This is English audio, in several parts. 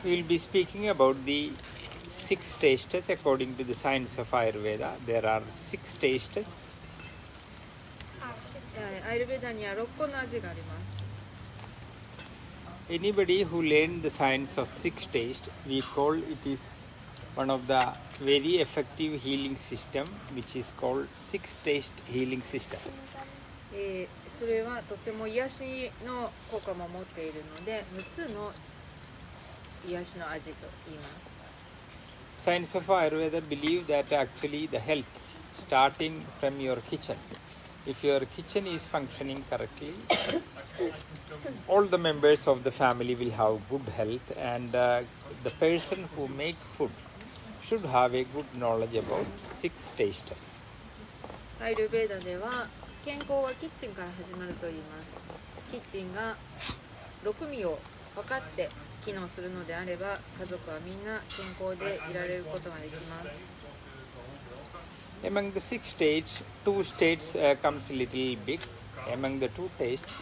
We will be speaking about the 6 tastes according to the science of Ayurveda. There are 6 tastes. アイルベーダには6個の味があります。 Anybody who learned the science of 6 tastes, we call it is one of the very effective healing system, which is called 6 taste healing system. それはとても癒しの効果も持っているので、6つの癒しの味と言います。 Science of Ayurveda believe that actually the health starting from your kitchen. If your kitchen is functioning correctly, all the members of the family will have good health, and the person who make food should have a good knowledge about 6 tastes. アイルベーダでは健康はキッチンから始まると言います。キッチンが6味を分かって機能するのであれば、家族はみんな健康でいられることができます。 Among the 6 states, 2 states comes a little big. Among the 2 tastes,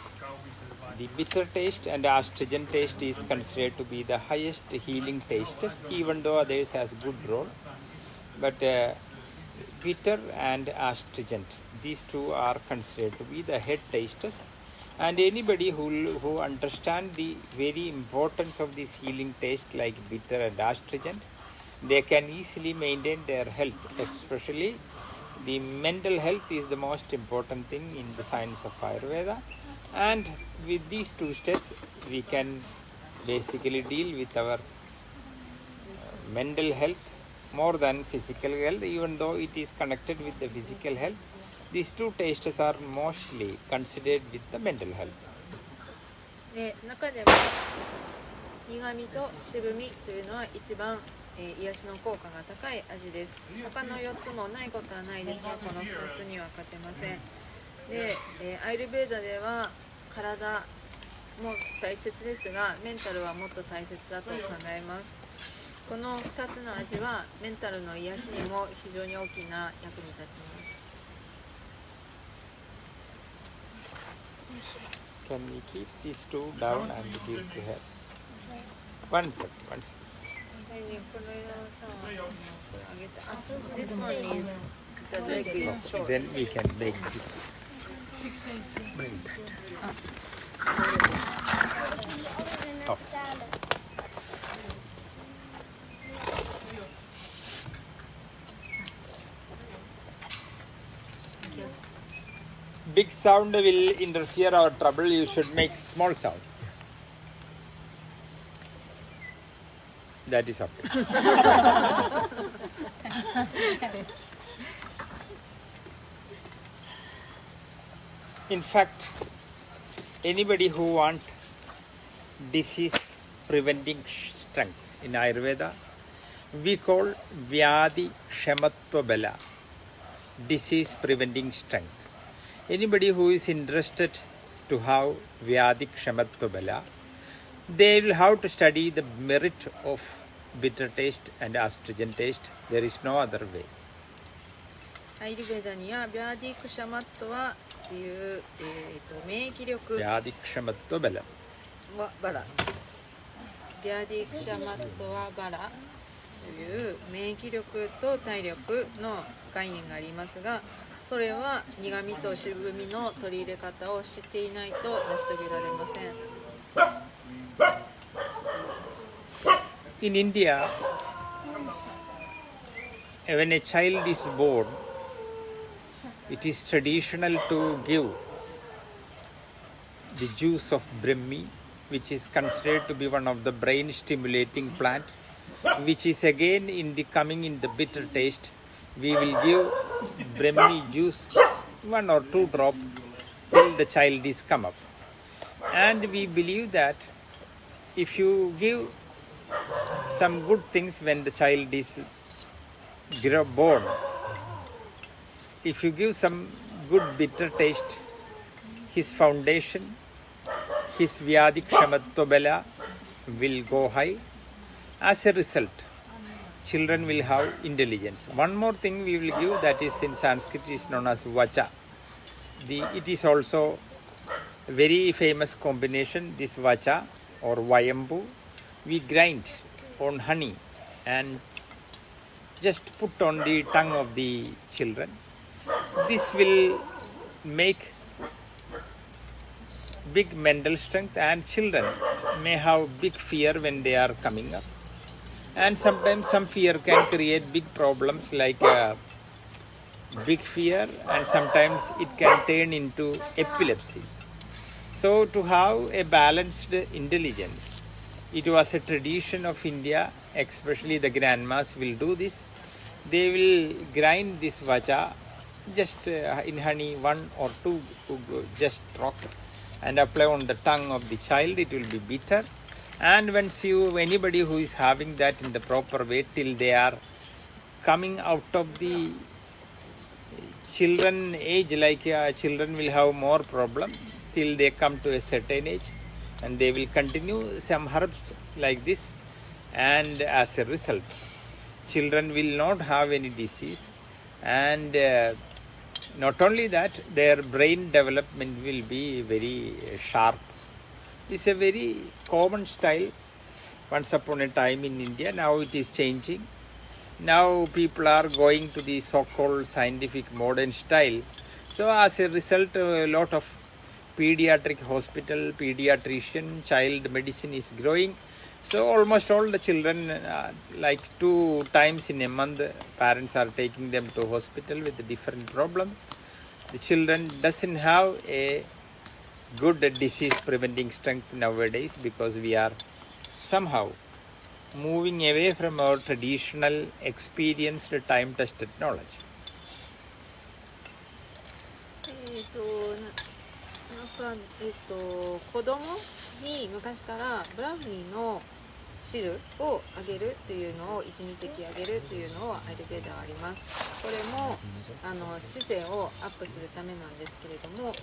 the bitter taste and astringent taste is considered to be the highest healing tastes, even though others has good role. But bitter and astringent, these two are considered to be the head tastes. And anybody who understand the very importance of this healing taste like bitter and astringent, they can easily maintain their health. Especially the mental health is the most important thing in the science of Ayurveda, and with these 2 steps we can basically deal with our mental health more than physical health. Even though it is connected with the physical health, these 2 tastes are mostly considered with the mental health. で中でも苦味と渋みというのは一番癒しの効果が高い味です。他の4つもないことはないですが、この2つには勝てません。で、アイルベーダでは体も大切ですが、メンタルはもっと大切だと考えます。この2つの味はメンタルの癒しにも非常に大きな役に立ちます。 Can we keep these 2 down and give to her? One second. この間さ、あげた。This one is the leg is short. Then we can break this. Bring that. Oh. Big sound will interfere our trouble. You should make small sound. That is okay. In fact, anybody who wants disease preventing strength in Ayurveda, we call Vyadi Kshamatva Bala, disease preventing strength. Anybody who is interested to have Vyadi Kshamatva Bala, they will have to study the merit of bitter taste and astringent taste. There is no other way. アイルベーダにはビャーディクシャマットワという、免疫力 Vyadi Kshamatva Bala. はバラ、ビャーディクシャマットワバラという免疫力と体力の概念がありますが、それは苦味と渋みの取り入れ方を知っていないと成し遂げられません。 In India, when a child is born, it is traditional to give the juice of Brahmi, which is considered to be one of the brain stimulating plant, which is again in the bitter taste. We will give Brahmi juice 1 or 2 drops till the child is come up. And we believe that if you give some good things when the child is born, if you give some good bitter taste, his foundation, his Vyadi Kshamatva Bala will go high. As a result, children will have intelligence. One more thing we will give, that is in Sanskrit is known as Vacha. It is also a very famous combination, this Vacha or Vayambu. We grind on honey and just put on the tongue of the children. This will make big mental strength, and children may have big fear when they are coming up, and sometimes some fear can create big problems like big fear, and sometimes it can turn into epilepsy. So to have a balanced intelligence, it was a tradition of India, especially the grandmas will do this. They will grind this vaja just in honey, 1 or 2 just drop, and apply on the tongue of the child. It will be bitter, and once anybody who is having that in the proper way till they are coming out of the children age, like children will have more problem till they come to a certain age, and they will continue some herbs like this, and as a result children will not have any disease, and not only that, their brain development will be very sharp. It's a very common style once upon a time in India. Now it is changing. Now people are going to the so-called scientific modern style. So as a result, a lot of pediatric hospital, pediatrician, child medicine is growing. So almost all the children, like 2 times in a month, parents are taking them to hospital with a different problem. The children doesn't have a good disease preventing strength nowadays, because we are somehow moving away from our traditional, experienced, time-tested knowledge. 子供に昔からブラウニーの汁をあげるというのを1、2滴あげるというのをアイルベーダーはあります。これも知性をアップするためなんですけれども、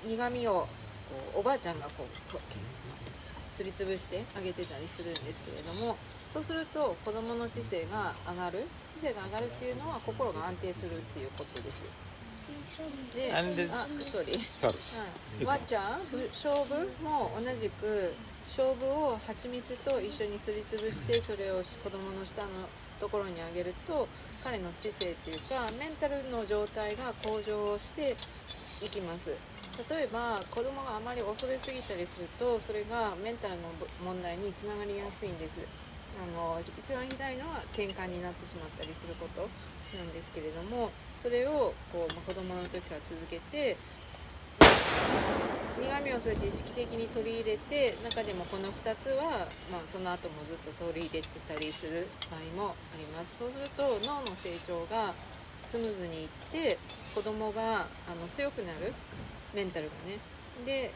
苦味をおばあちゃんがすりつぶしてあげてたりするんですけれども、そうすると子どもの知性が上がる。知性が上がるっていうのは心が安定するっていうことです。で、わっちゃん、勝負も同じく勝負を蜂蜜と一緒にすりつぶして、それを子どもの下のところにあげると、彼の知性っていうかメンタルの状態が向上していきます。例えば子供があまり恐れすぎたりすると、それがメンタルの問題につながりやすいんです。一番ひどいのは喧嘩になってしまったりすることなんですけれども、それを子供の時から続けて、苦味をそうやって意識的に取り入れて、中でもこの2つは、その後もずっと取り入れてたりする場合もあります。そうすると脳の成長がスムーズにいって、子供が強くなる、メンタルがね。で、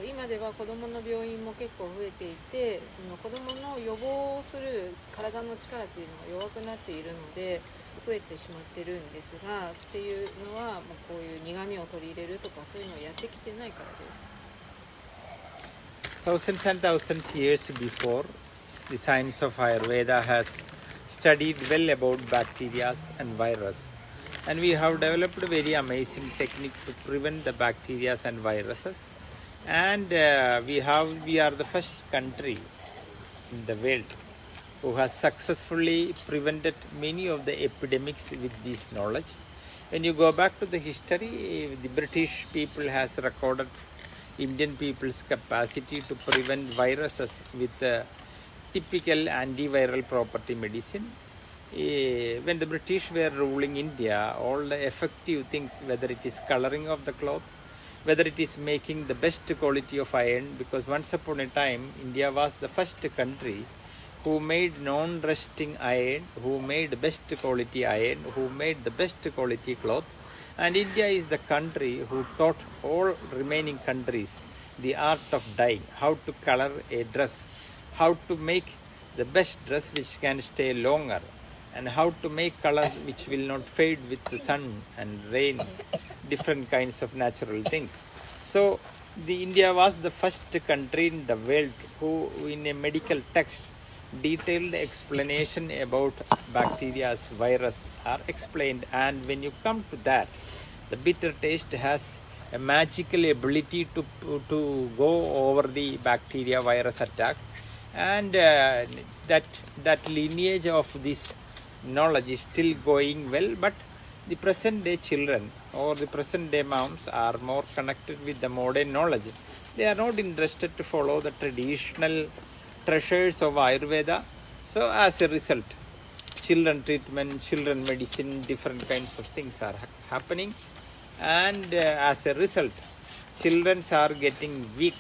今では子どもの病院も結構増えていて、その子どもの予防する体の力っていうのが弱くなっているので増えてしまってるんですが、っていうのはもうこういう苦味を取り入れるとかそういうのをやってきてないからです。Thousands and thousands years before, the science of Ayurveda has studied well about bacteria and virus. And we have developed a very amazing technique to prevent the bacteria and viruses. And we are the first country in the world who has successfully prevented many of the epidemics with this knowledge. When you go back to the history, the British people has recorded Indian people's capacity to prevent viruses with typical antiviral property medicine. When the British were ruling India, all the effective things, whether it is coloring of the cloth, whether it is making the best quality of iron, because once upon a time India was the first country who made non-rusting iron, who made best quality iron, who made the best quality cloth, and India is the country who taught all remaining countries the art of dyeing, how to color a dress, how to make the best dress which can stay longer, and how to make colors which will not fade with the sun and rain, different kinds of natural things. So India was the first country in the world who in a medical text detailed explanation about bacteria, virus are explained, and when you come to that, the bitter taste has a magical ability to go over the bacteria virus attack, and that lineage of this knowledge is still going well, but the present day children or the present day moms are more connected with the modern knowledge. They are not interested to follow the traditional treasures of Ayurveda. So as a result, children treatment, children medicine, different kinds of things are happening, and as a result, children are getting weak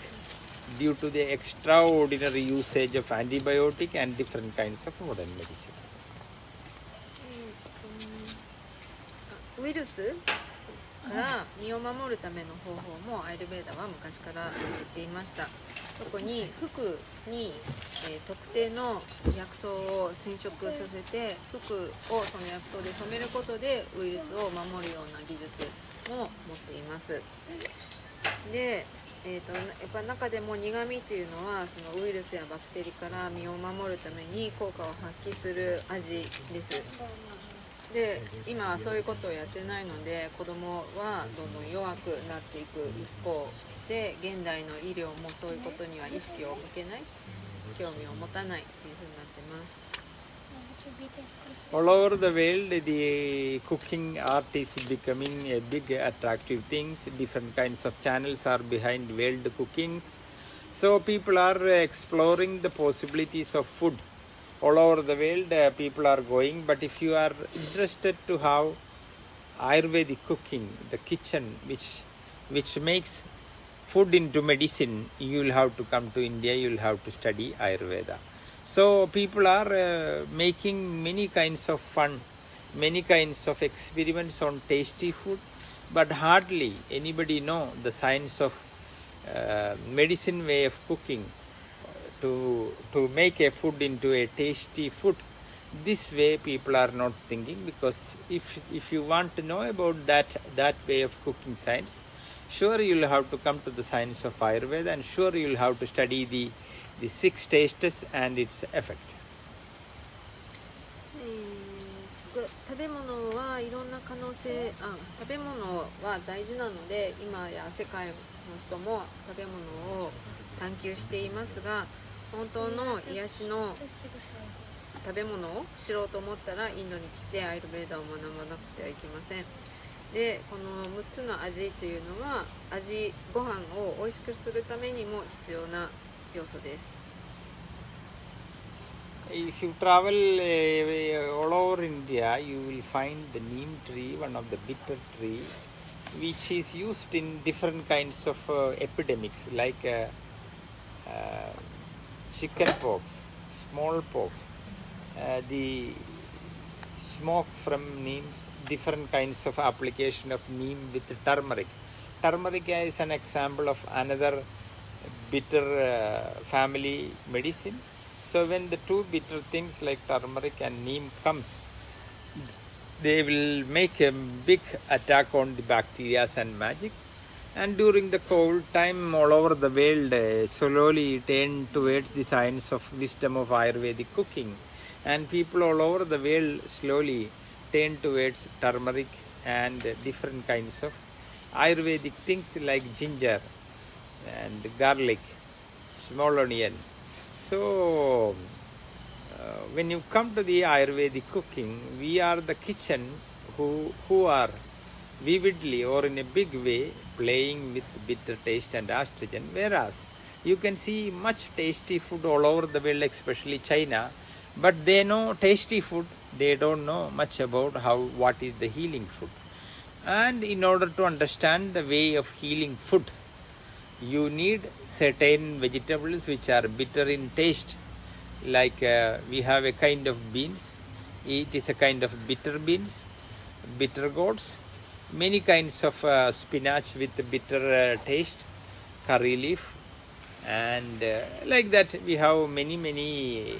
due to the extraordinary usage of antibiotic and different kinds of modern medicine. ウイルスから身を守るための方法もアイルベーダは昔から知っていました。特に服に、特定の薬草を染色させて服をその薬草で染めることでウイルスを守るような技術も持っています。で、やっぱ中でも苦味というのはそのウイルスやバクテリから身を守るために効果を発揮する味です。で、今はそういうことをやってないので子供はどんどん弱くなっていく一方で、現代の医療もそういうことには意識を向けない、興味を持たないというふうになってます。All over the world, the cooking art is becoming a big attractive thing. Different kinds of channels are behind world cooking. So people are exploring the possibilities of food. All over the world, people are going. But if you are interested to have Ayurvedic cooking, the kitchen, which makes food into medicine, you will have to come to India. You will have to study Ayurveda. So people are making many kinds of fun, many kinds of experiments on tasty food, but hardly anybody know the science of medicine way of cooking to make a food into a tasty food. This way people are not thinking, because if you want to know about that way of cooking science, sure you will have to come to the science of Ayurveda, and sure you will have to study the 6 tastes and its effect. 食べ物はいろんな可能性、食べ物は大事なので、今や世界の人も食べ物を探求していますが、本当の癒しの食べ物を知ろうと思ったらインドに来てアイルベーダを学ばなくてはいけません。で、この6つの味というのはご飯を美味しくするためにも必要な要素です。If you travel all over India, you will find the neem tree, one of the bitter tree, which is used in different kinds of epidemics like chicken pox, smallpox, the smoke from neem, different kinds of application of neem with turmeric. Turmeric is an example of another bitter family medicine. So when the two bitter things like turmeric and neem comes, they will make a big attack on the bacteria and magic. And during the cold time, all over the world slowly turn towards the science of wisdom of Ayurvedic cooking, and people all over the world slowly turn towards turmeric and different kinds of Ayurvedic things like ginger and garlic, small onion. So when you come to the Ayurvedic cooking, we are the kitchen who are vividly or in a big way playing with bitter taste and astringent, whereas you can see much tasty food all over the world, especially China, but they know tasty food, they don't know much about what is the healing food. And in order to understand the way of healing food, you need certain vegetables which are bitter in taste, like we have a kind of beans, it is a kind of bitter beans, bitter gourds, many kinds of spinach with bitter taste, curry leaf, and like that we have many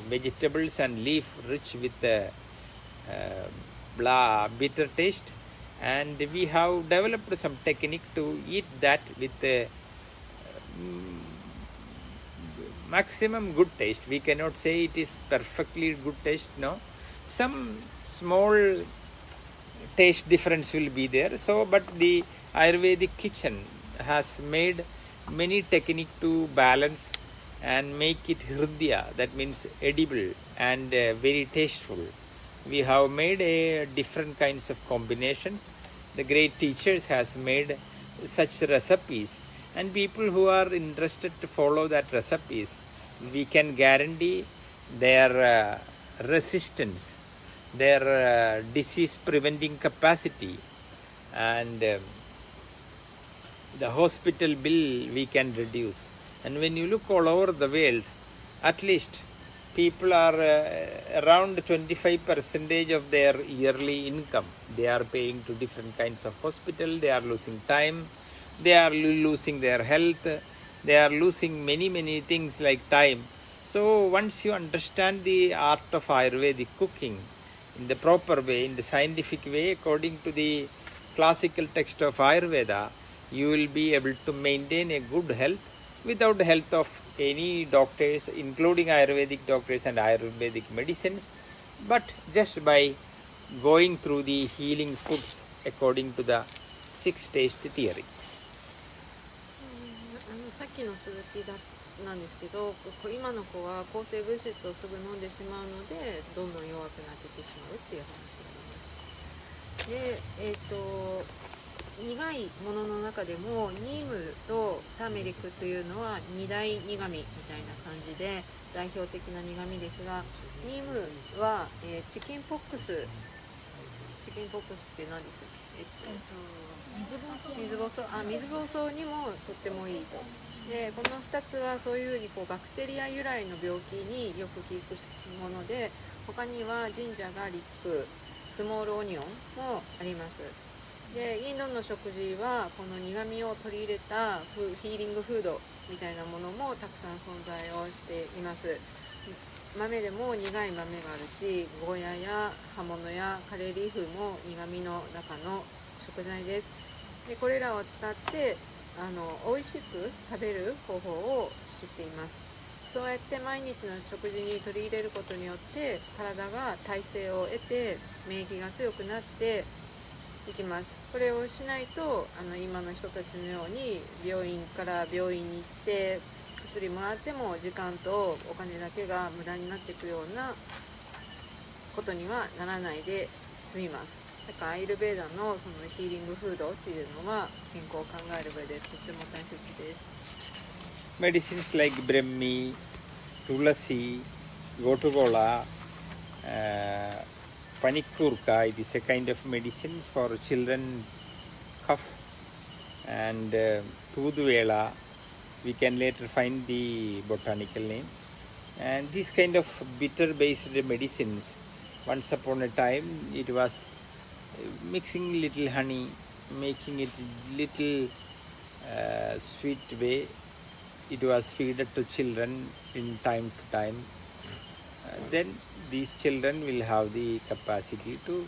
vegetables and leaf rich with bitter taste. And we have developed some technique to eat that with maximum good taste. We cannot say it is perfectly good taste, no. Some small taste difference will be there. So, but the Ayurvedic kitchen has made many technique to balance and make it hridya, that means edible and very tasteful. We have made different kinds of combinations. The great teachers has made such recipes, and people who are interested to follow that recipes, we can guarantee their resistance, their disease preventing capacity, and the hospital bill we can reduce. And when you look all over the world, at least people are around 25% of their yearly income they are paying to different kinds of hospital. They are losing time, they are losing their health, they are losing many things like time. So once you understand the art of Ayurvedic cooking in the proper way, in the scientific way, according to the classical text of Ayurveda, you will be able to maintain a good health without the help of any doctors, including Ayurvedic doctors and Ayurvedic medicines, but just by going through the healing foods according to the 6 taste theory. さっきの続きなんですけど、今の子は抗生物質をすぐ飲んでしまうのでどんどん弱くなっていってしまうっていう話がありました。で、苦いものの中でもニームとターメリックというのは二大苦味みたいな感じで代表的な苦味ですが、ニームは、チキンポックスって何ですか？水疱瘡にもとってもいいと。でこの2つはそういうふうにバクテリア由来の病気によく効くもので、他にはジンジャーガーリック、スモールオニオンもあります。でインドの食事はこの苦味を取り入れたヒーリングフードみたいなものもたくさん存在をしています。豆でも苦い豆があるし、ゴーヤや葉物やカレーリーフも苦味の中の食材です。でこれらを使って美味しく食べる方法を知っています。そうやって毎日の食事に取り入れることによって体が耐性を得て免疫が強くなっていきます。これをしないと今の人たちのように病院から病院に来て薬もらっても時間とお金だけが無駄になっていくようなことにはならないで済みます。だからアイルベーダのそのヒーリングフードっていうのは健康を考える上でとても大切です。Medicines like Brahmi, Tulasi, Gotugola, Panikurka, it is a kind of medicine for children cough, and Tuduvela, we can later find the botanical name. And this kind of bitter based medicines, once upon a time it was mixing little honey, making it little sweet way, it was fed to children in time to time. Then these children will have the capacity to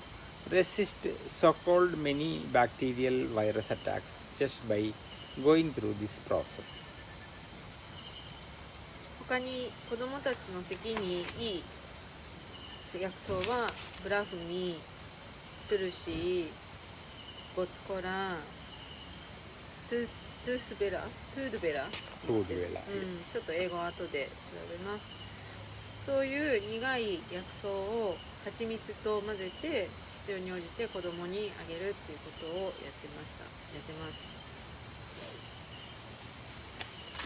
resist so-called many bacterial virus attacks just by going through this process. 他に子どもたちの咳にいい薬草はブラフミ、トゥルシー、ゴツコラン、トゥードベラ、ちょっと英語は後で調べます。そういう苦い薬草を蜂蜜と混ぜて必要に応じて子供にあげるっていうことをやってます。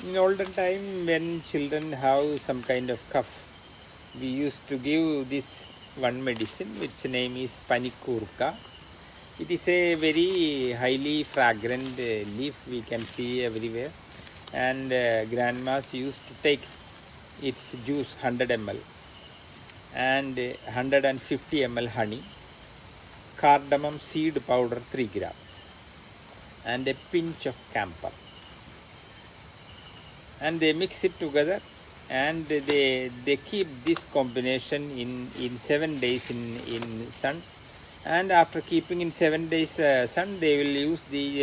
In olden time, when children have some kind of cough, we used to give this one medicine which name is Panikurka. It is a very highly fragrant leaf we can see everywhere, and grandmas used to take its juice 100 ml and 150 ml honey, cardamom seed powder 3 gram and a pinch of camphor, and they mix it together, and they keep this combination in 7 days in sun, and after keeping in 7 days sun, they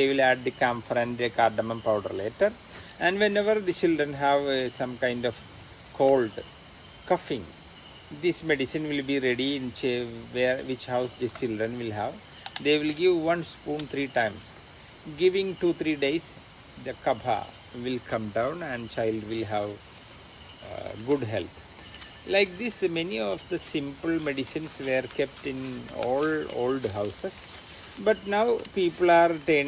will add the camphor and the cardamom powder later. And whenever the children have some kind of cold, coughing, this medicine will be ready in which house these children will have. They will give 1 spoon 3 times. Giving 2-3 days, the kapha will come down and child will have good health. Like this, many of the simple medicines were kept in all old houses, but now people are turning